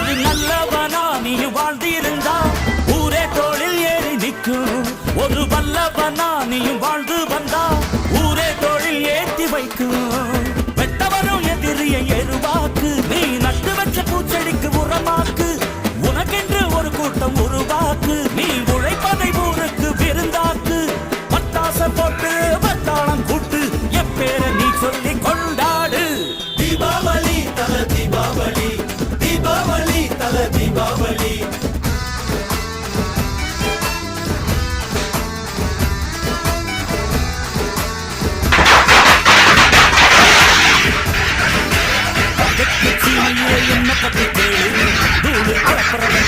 ஒரு நல்லவனா நீ வாழ்ந்திருந்தா ஊரே தோளில் ஏறி நிற்கும். ஒரு வல்லவனா நீயும் வாழ்ந்து வந்தா ஊரே தோளில் ஏற்றி வைக்கும். வெட்டவரும் எதிரியை எருவாக்கு, நீ நட்டு வச்ச பூச்செடிக்கு உரமாக்கு. உனக்கென்று ஒரு கூட்டம் உருவாக்கு, நீ உழைப்பதை ஊருக்கு விருந்தாக்கு. பட்டாச போட்டு வட்டாளம் கூட்டு, எப்பேர நீ சொல்லி கொண்டாடு. தீபாவளி தல தீபாவளி, தீபாவளி தல தீபாவளி. என்ன பத்தி கேளு, தூளு கலப்பறவன்